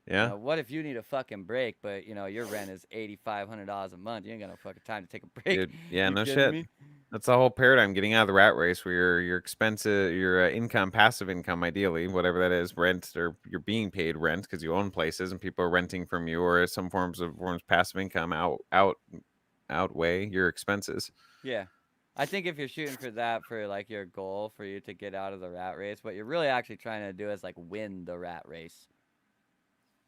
yeah, What if you need a fucking break, but your rent is $8,500 a month? You ain't got no fucking time to take a break. dude. Yeah, You no kidding shit. me? That's the whole paradigm. Getting out of the rat race, where your expensive, your income, passive income, ideally, whatever that is, rent, or you're being paid rent because you own places and people are renting from you, or some forms of passive income outweigh your expenses. Yeah. I think if you're shooting for that for like your goal for you to get out of the rat race, what you're really actually trying to do is like win the rat race.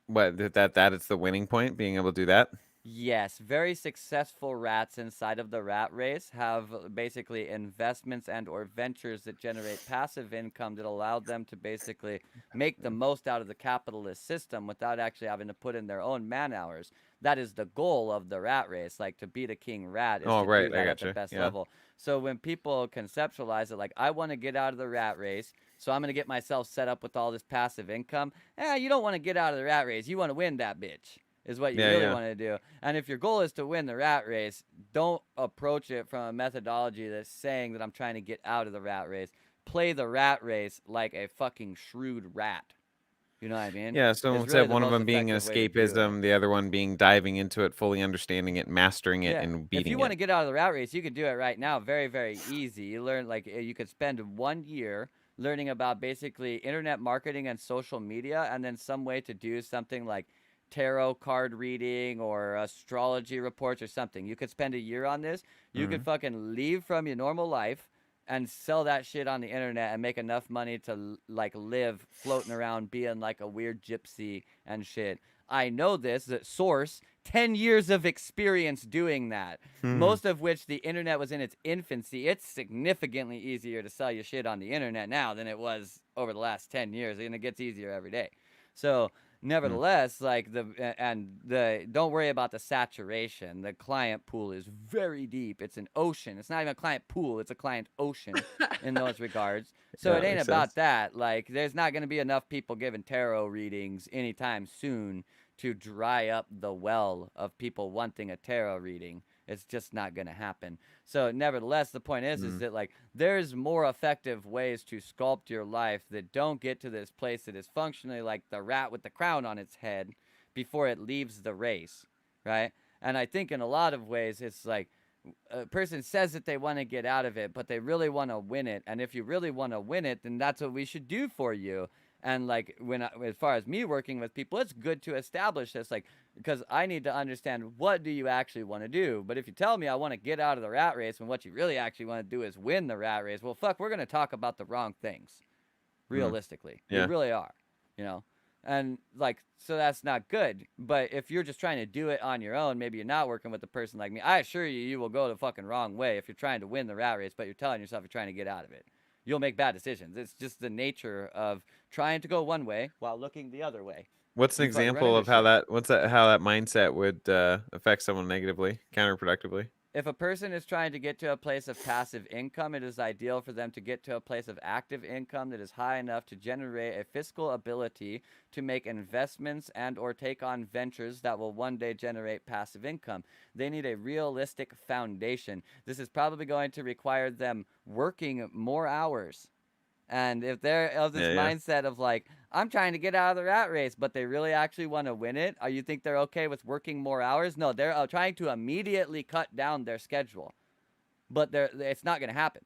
What that it's the winning point, being able to do that. Yes, very successful rats inside of the rat race have basically investments and or ventures that generate passive income that allow them to basically make the most out of the capitalist system without actually having to put in their own man hours. That is the goal of the rat race. Like to be the king rat is Oh, to do right. I that at the gotcha. best Yeah. level. So when people conceptualize it like I want to get out of the rat race, so I'm going to get myself set up with all this passive income. You don't want to get out of the rat race. You want to win that bitch is what you Yeah. really Yeah. want to do. And if your goal is to win the rat race, don't approach it from a methodology that's saying that I'm trying to get out of the rat race. Play the rat race like a fucking shrewd rat. You know what I mean? Yeah. So Is instead really of the one of most them being an effective way to do it. escapism, the other one being diving into it, fully understanding it, mastering it, Yeah. and If you beating want it. to get out of the rat race, you could do it right now. Very, very easy. You learn, like, you could spend 1 year learning about basically internet marketing and social media, and then some way to do something like tarot card reading or astrology reports or something. You could spend a year on this. You could Mm-hmm. fucking leave from your normal life and sell that shit on the internet and make enough money to like live floating around being like a weird gypsy and shit. I know this, that source, 10 years of experience doing that, Hmm. most of which the internet was in its infancy. It's significantly easier to sell your shit on the internet now than it was over the last 10 years, and it gets easier every day. So, nevertheless, like the don't worry about the saturation. The client pool is very deep. It's an ocean. It's not even a client pool, it's a client ocean in those regards. So Yeah, it that ain't makes about sense. that. Like there's not going to be enough people giving tarot readings anytime soon to dry up the well of people wanting a tarot reading. It's just not going to happen. So nevertheless, the point is Mm. that like there's more effective ways to sculpt your life that don't get to this place that is functionally like the rat with the crown on its head before it leaves the race, right? And I think in a lot of ways it's like a person says that they want to get out of it, but they really want to win it. And if you really want to win it, then that's what we should do for you. And like as far as me working with people, it's good to establish this, like because I need to understand what do you actually want to do. But if you tell me I want to get out of the rat race when what you really actually want to do is win the rat race, well, fuck, we're gonna talk about the wrong things. Mm. Realistically, we Yeah. really are, you know. And like so that's not good. But if you're just trying to do it on your own, maybe you're not working with a person like me, I assure you, you will go the fucking wrong way if you're trying to win the rat race but you're telling yourself you're trying to get out of it. You'll make bad decisions. It's just the nature of trying to go one way while looking the other way. What's an You fucking run example into of how shit. that mindset would affect someone negatively, counterproductively? If a person is trying to get to a place of passive income, it is ideal for them to get to a place of active income that is high enough to generate a fiscal ability to make investments and or take on ventures that will one day generate passive income. They need a realistic foundation. This is probably going to require them working more hours. And if they're of this Yeah, yeah. mindset of like, I'm trying to get out of the rat race, but they really actually want to win it, or you think they're okay with working more hours? No, they're trying to immediately cut down their schedule, but it's not going to happen.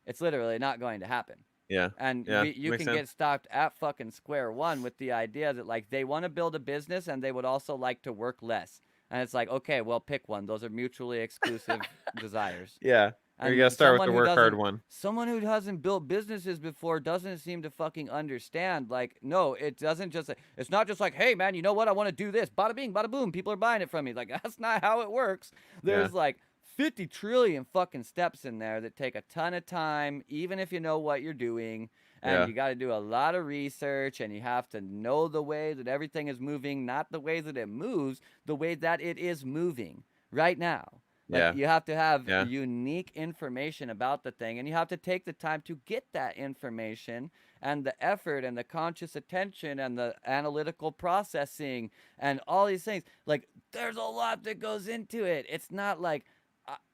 It's literally not going to happen. Yeah. And Yeah. you Makes can sense. get stopped at fucking square one with the idea that like they want to build a business and they would also like to work less. And it's like, okay, well, pick one. Those are mutually exclusive desires. Yeah. Or you gotta And start with the work hard one. someone who hasn't built businesses before doesn't seem to fucking understand. Like, no, it doesn't just it's not just like, hey man, you know what, I want to do this, bada bing bada boom, people are buying it from me. Like, that's not how it works. Yeah. There's like 50 trillion fucking steps in there that take a ton of time, even if you know what you're doing. And Yeah. you got to do a lot of research, and you have to know the way that everything is moving, not the way that it moves, the way that it is moving right now. Like Yeah. you have to have Yeah. unique information about the thing, and you have to take the time to get that information and the effort and the conscious attention and the analytical processing and all these things. Like there's a lot that goes into it. It's not like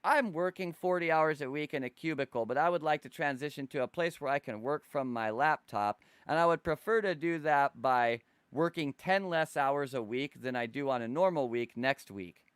I'm working 40 hours a week in a cubicle, but I would like to transition to a place where I can work from my laptop, and I would prefer to do that by working 10 less hours a week than I do on a normal week next week.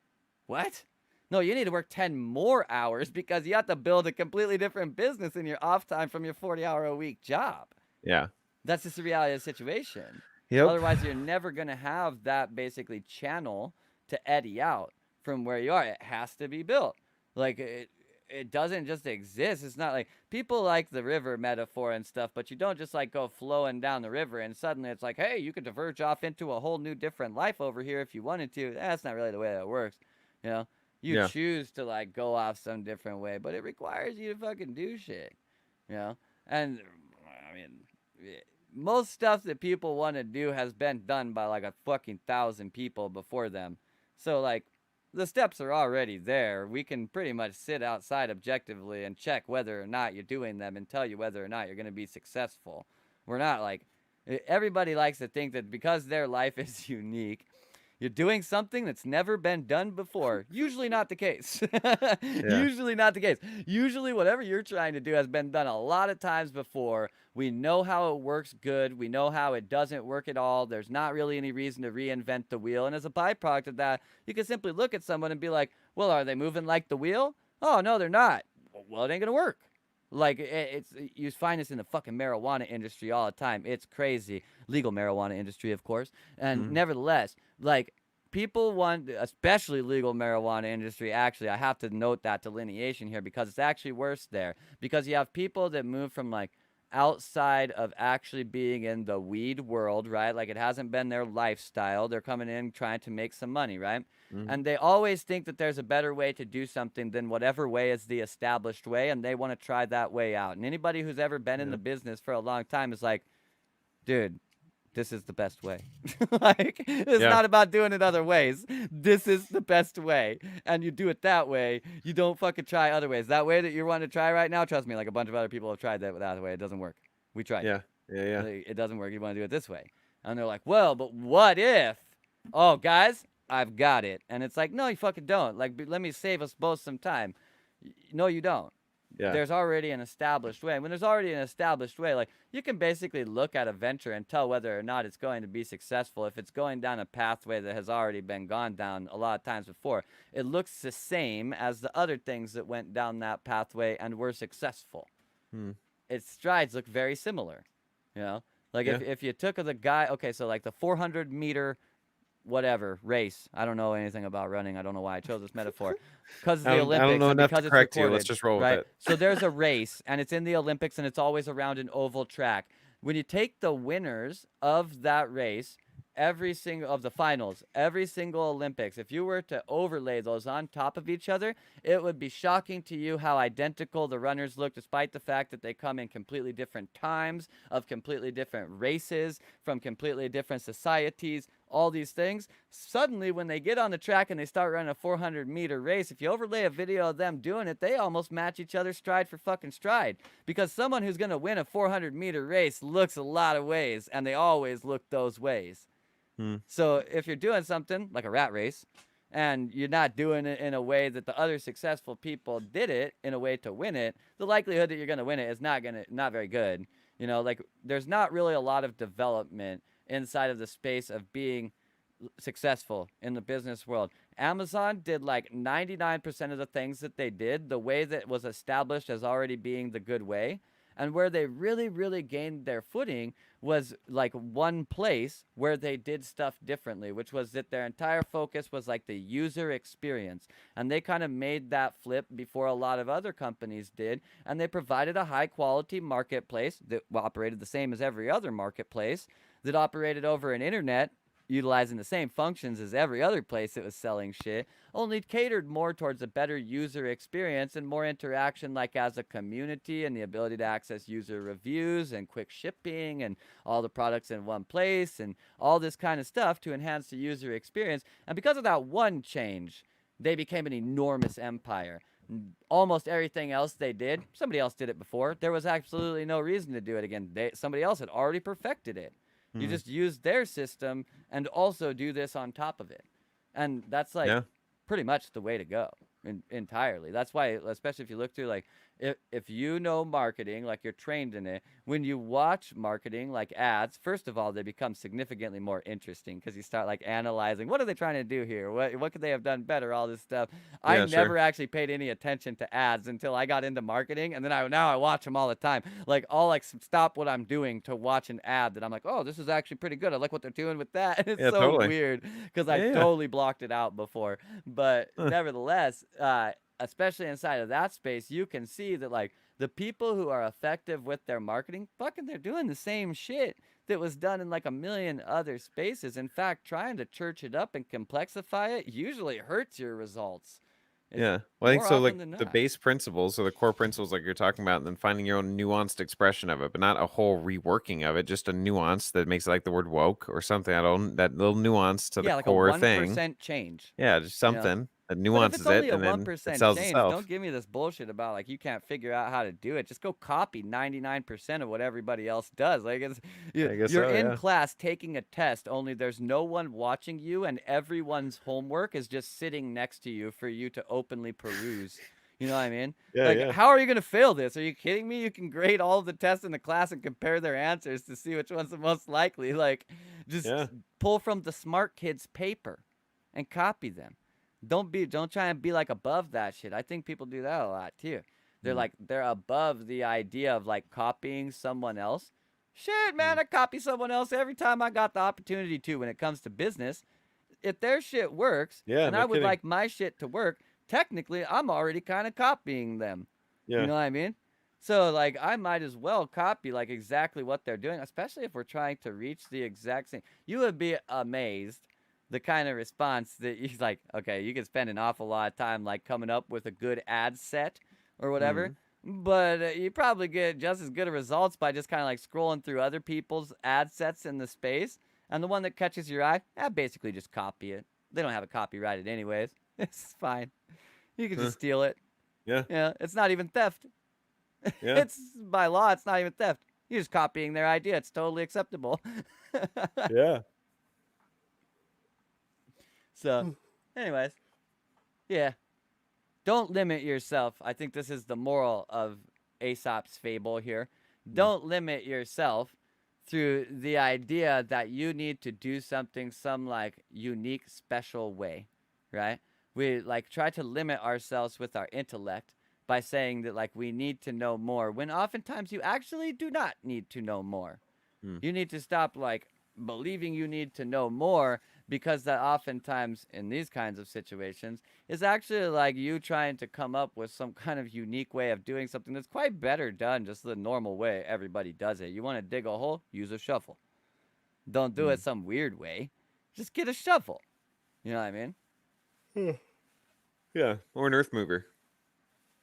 What? No, you need to work 10 more hours because you have to build a completely different business in your off time from your 40-hour a week job. Yeah. That's just the reality of the situation. Yep. Otherwise, you're never going to have that basically channel to eddy out from where you are. It has to be built. Like, it doesn't just exist. It's not like people like the river metaphor and stuff, but you don't just like go flowing down the river and suddenly it's like, hey, you could diverge off into a whole new different life over here if you wanted to. That's not really the way that works. You know, you Yeah. choose to like go off some different way, but it requires you to fucking do shit. You know, and I mean, eh, most stuff that people want to do has been done by like 1,000 people before them. So like, the steps are already there. We can pretty much sit outside objectively and check whether or not you're doing them and tell you whether or not you're going to be successful. We're not like everybody likes to think that because their life is unique, you're doing something that's never been done before. Usually not the case. Yeah. Usually not the case. Usually, whatever you're trying to do has been done a lot of times before. We know how it works good. We know how it doesn't work at all. There's not really any reason to reinvent the wheel. And as a byproduct of that, you can simply look at someone and be like, well, are they moving like the wheel? Oh, no, they're not. Well, it ain't going to work. Like, it's you find this in the fucking marijuana industry all the time. It's crazy. Legal marijuana industry, of course. And Mm. nevertheless, like, people want, especially legal marijuana industry, actually, I have to note that delineation here because it's actually worse there. Because you have people that move from, like, outside of actually being in the weed world, right? Like, it hasn't been their lifestyle. They're coming in trying to make some money, right? Mm. And they always think that there's a better way to do something than whatever way is the established way, and they want to try that way out. And anybody who's ever been in Yeah. the business for a long time is like, dude, this is the best way. Like, it's Yeah. not about doing it other ways. This is the best way. And you do it that way. You don't fucking try other ways. That way that you're wanting to try right now, trust me, like a bunch of other people have tried that way. It doesn't work. We tried it. Yeah. Yeah. Yeah. Like, it doesn't work. You want to do it this way. And they're like, well, but what if? Oh, guys, I've got it. And it's like, no, you fucking don't. Like, let me save us both some time. No, you don't. Yeah. There's already an established way. When there's already an established way, like, you can basically look at a venture and tell whether or not it's going to be successful. If it's going down a pathway that has already been gone down a lot of times before, it looks the same as the other things that went down that pathway and were successful. Hmm. Its strides look very similar. You know, like Yeah. if you took the guy, okay, so like the 400-meter whatever race. I don't know anything about running. I don't know why I chose this metaphor. Because of the I don't Olympics know and enough to because it's correct you. Let's recorded, just roll with right? it. So there's a race and it's in the Olympics and it's always around an oval track. When you take the winners of that race, every single of the finals, every single Olympics, if you were to overlay those on top of each other, it would be shocking to you how identical the runners look, despite the fact that they come in completely different times, of completely different races, from completely different societies, all these things. Suddenly, when they get on the track and they start running a 400-meter race, if you overlay a video of them doing it, they almost match each other stride for fucking stride. Because someone who's going to win a 400-meter race looks a lot of ways, and they always look those ways. Hmm. So if you're doing something like a rat race and you're not doing it in a way that the other successful people did it in a way to win it, the likelihood that you're going to win it is not very good. You know, like there's not really a lot of development inside of the space of being successful in the business world. Amazon did like 99% of the things that they did the way that was established as already being the good way. And where they really, really gained their footing was like one place where they did stuff differently, which was that their entire focus was like the user experience. And they kind of made that flip before a lot of other companies did. And they provided a high quality marketplace that operated the same as every other marketplace, that operated over an internet utilizing the same functions as every other place that was selling shit, only catered more towards a better user experience and more interaction, like as a community, and the ability to access user reviews and quick shipping and all the products in one place and all this kind of stuff to enhance the user experience. And because of that one change, they became an enormous empire. Almost everything else they did, somebody else did it before. There was absolutely no reason to do it again. Somebody else had already perfected it. You Hmm. just use their system and also do this on top of it. And that's like Yeah. pretty much the way to go entirely. That's why, especially if you look through like, if you know marketing, like you're trained in it, when you watch marketing, like ads, first of all, they become significantly more interesting because you start like analyzing, what are they trying to do here? What could they have done better? All this stuff. I Yeah. Sure. never actually paid any attention to ads until I got into marketing, and then now I watch them all the time. Like I'll like stop what I'm doing to watch an ad that I'm like, oh, this is actually pretty good. I like what they're doing with that. And it's Yeah. so Totally. weird because I Yeah. Yeah. totally blocked it out before. But Huh. nevertheless, especially inside of that space, you can see that like the people who are effective with their marketing, fucking, they're doing the same shit that was done in like a million other spaces. In fact, trying to church it up and complexify it usually hurts your results. It's Yeah. Well, I think more so. Like often than the not. base principles or the core principles, like you're talking about, and then finding your own nuanced expression of it, but not a whole reworking of it. Just a nuance that makes it like the word woke or something. I don't that little nuance to the Yeah, like a core thing. 1% change, Yeah, just you know? something that But if it's nuances it, only a and then it 1% sells change, don't itself. give me this bullshit about like you can't figure out how to do it. Just go copy 99% of what everybody else does. Like I guess you're so. in Yeah. class taking a test, only there's no one watching you and everyone's homework is just sitting next to you for you to openly peruse. You know what I mean? Yeah. Like, Yeah. how are you going to fail this? Are you kidding me? You can grade all of the tests in the class and compare their answers to see which one's the most likely. Like, just Yeah. pull from the smart kids' paper and copy them. Don't try and be like above that shit. I think people do that a lot too. They're Mm, like they're above the idea of like copying someone else. Shit, man, mm. I copy someone else every time I got the opportunity to when it comes to business. If their shit works Yeah. and No I would kidding. like my shit to work, technically I'm already kind of copying them. You Yeah. know what I mean? So like I might as well copy like exactly what they're doing, especially if we're trying to reach the exact same. You would be amazed the kind of response that he's like, okay, you can spend an awful lot of time like coming up with a good ad set or whatever, Mm. but you probably get just as good of results by just kind of like scrolling through other people's ad sets in the space. And the one that catches your eye, basically just copy it. They don't have it copyrighted anyways. It's fine. You can Huh. just steal it. Yeah. Yeah, it's not even theft. Yeah. It's by law, it's not even theft. You're just copying their idea. It's totally acceptable. Yeah. So, anyways, yeah, don't limit yourself. I think this is the moral of Aesop's fable here. Mm. Don't limit yourself through the idea that you need to do something some like unique, special way, right? We like try to limit ourselves with our intellect by saying that like we need to know more when oftentimes you actually do not need to know more. Mm. You need to stop like believing you need to know more because that oftentimes in these kinds of situations is actually like you trying to come up with some kind of unique way of doing something that's quite better done just the normal way everybody does it. You want to dig a hole? Use a shovel. Don't do it Mm. some weird way. Just get a shovel. You know what I mean? Yeah. Or an earth mover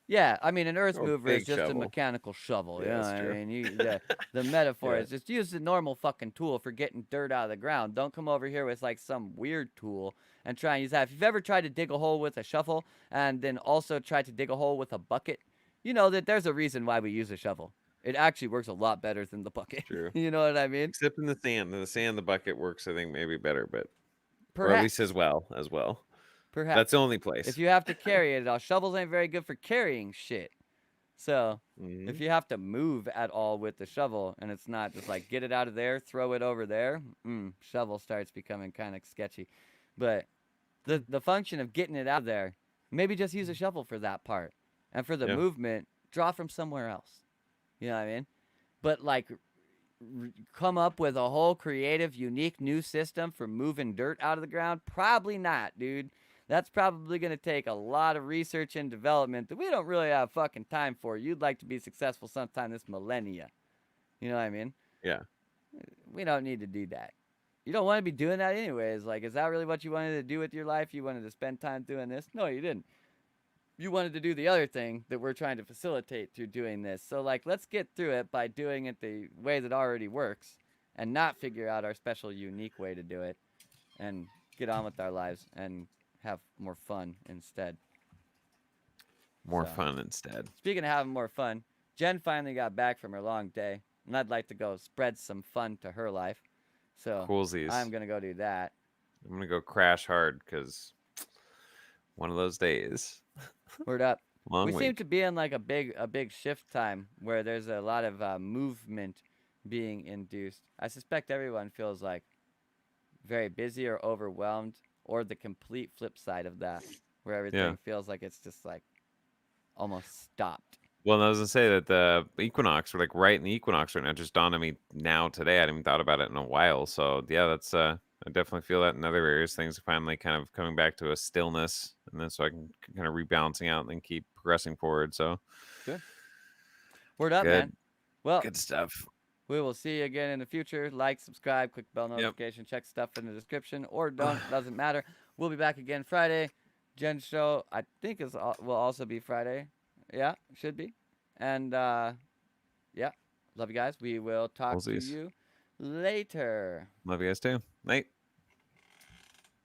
Yeah, I mean, an earth or a mover is big just a shovel. mechanical shovel. You Yeah, know that's what I true. mean? The metaphor Yeah. is just use the normal fucking tool for getting dirt out of the ground. Don't come over here with like some weird tool and try and use that. If you've ever tried to dig a hole with a shovel and then also tried to dig a hole with a bucket, you know that there's a reason why we use a shovel. It actually works a lot better than the bucket. True. You know what I mean? Except in the sand. In the sand, the bucket works, I think, maybe better, but or at least as Perhaps. well as well. That's the Perhaps. only If place. you have to carry it, shovels ain't very good for carrying shit. So, Hmm. if you have to move at all with the shovel and it's not just like get it out of there, throw it over there, shovel starts becoming kind of sketchy. But the function of getting it out of there, maybe just use a shovel for that part. And for the Yeah. movement, draw from somewhere else. You know what I mean? But like come up with a whole creative, unique new system for moving dirt out of the ground? Probably not, dude. That's probably going to take a lot of research and development that we don't really have fucking time for. You'd like to be successful sometime this millennia. You know what I mean? Yeah. We don't need to do that. You don't want to be doing that anyways. Like, is that really what you wanted to do with your life? You wanted to spend time doing this? No, you didn't. You wanted to do the other thing that we're trying to facilitate through doing this. So, like, let's get through it by doing it the way that already works and not figure out our special, unique way to do it and get on with our lives and have more fun instead. More So, fun instead. speaking of having more fun, Jen finally got back from her long day, and I'd like to go spread some fun to her life. So, I'm Coolsies. going to go do that. I'm gonna go crash hard because one of those days. Word up. We Long seem week. to be in like a big shift time where there's a lot of movement being induced. I suspect everyone feels like very busy or overwhelmed, or the complete flip side of that, where Yeah. everything feels like it's just like almost stopped. Well, I was gonna say that the equinox, we're like right in the equinox right now. It just dawned on me now today. I hadn't even thought about it in a while. So yeah, that's I definitely feel that in other areas. Things are finally kind of coming back to a stillness, and then so I can kind of rebalancing out and then keep progressing forward. So Good. Word up, man. good, Well, good stuff. We will see you again in the future. Like, subscribe, click bell Yep. notification, check stuff in the description, or don't. Doesn't matter. We'll be back again Friday. Jen's show, I think, will also be Friday. Yeah, should be. And yeah, love you guys. We will talk to Wholesies. you later. Love you guys too. Night.